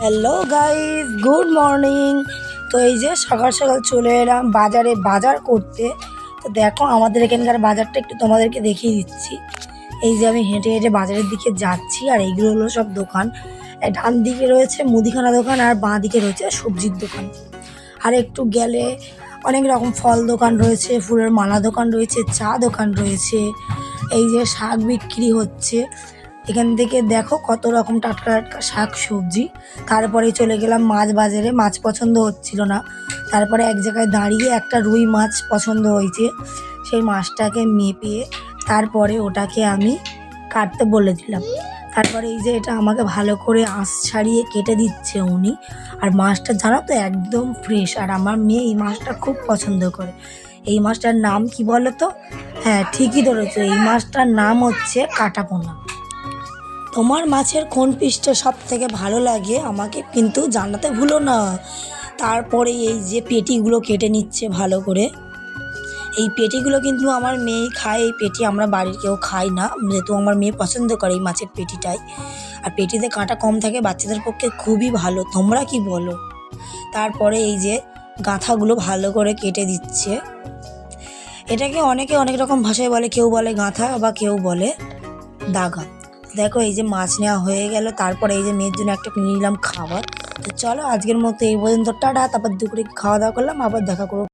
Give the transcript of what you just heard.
Hello guys, good morning. তো এই যে সকাল সকাল চলে এলাম বাজারে বাজার করতে। তো দেখো আমাদের এখানকার বাজারটা একটু তোমাদেরকে দেখিয়ে দিচ্ছি। এই যে আমি হেঁটে হেঁটে বাজারের দিকে যাচ্ছি, আর এইগুলো হলো সব দোকান। ডান দিকে রয়েছে মুদিখানা দোকান, আর বাঁ দিকে রয়েছে সবজির দোকান। আর একটু গেলে অনেক রকম ফল দোকান রয়েছে, ফুলের মালা দোকান রয়েছে, চা দোকান রয়েছে। এই যে শাক বিক্রি হচ্ছে, এখান থেকে দেখো কত রকম টাটকা টাটকা শাক সবজি। তারপরে চলে গেলাম মাছ বাজারে, মাছ পছন্দ হচ্ছিল না। তারপরে এক জায়গায় দাঁড়িয়ে একটা রুই মাছ পছন্দ হয়েছে, সেই মাছটাকে মেপে তারপরে ওটাকে আমি কাটতে বলে দিলাম। তারপরে এই যে এটা আমাকে ভালো করে আঁশ ছাড়িয়ে কেটে দিচ্ছে উনি। আর মাছটা জানো তো একদম ফ্রেশ, আর আমার মেয়ে এই মাছটা খুব পছন্দ করে। এই মাছটার নাম কি বলো তো? হ্যাঁ, ঠিকই ধরেছো, এই মাছটার নাম হচ্ছে কাটাপোনা। তোমার মাছের কোন পিসটা সব থেকে ভালো লাগে আমাকে কিন্তু জানাতে ভুলো না। তারপরে এই যে পেটিগুলো কেটে নিচ্ছে ভালো করে। এই পেটিগুলো কিন্তু আমার মেয়েই খায়, এই পেটি আমরা বাড়ির কেউ খাই না, যেহেতু আমার মেয়ে পছন্দ করে এই মাছের পেটিটাই। আর পেটিতে কাঁটা কম থাকে, বাচ্চাদের পক্ষে খুবই ভালো। তোমরা কি বলো? তারপরে এই যে গাঁথাগুলো ভালো করে কেটে দিচ্ছে। এটাকে অনেকে অনেক রকম ভাষায় বলে, কেউ বলে গাঁথা বা কেউ বলে দাগা। দেখো এই যে মাছ নেওয়া হয়ে গেল, তারপরে এই যে মেয়ের জন্য একটা নিয়ে নিলাম খাবার। তো চলো আজকের মতো এই পর্যন্ত, টাটা। তারপর দুপুরে খাওয়া দাওয়া করলাম, আবার দেখা করবো।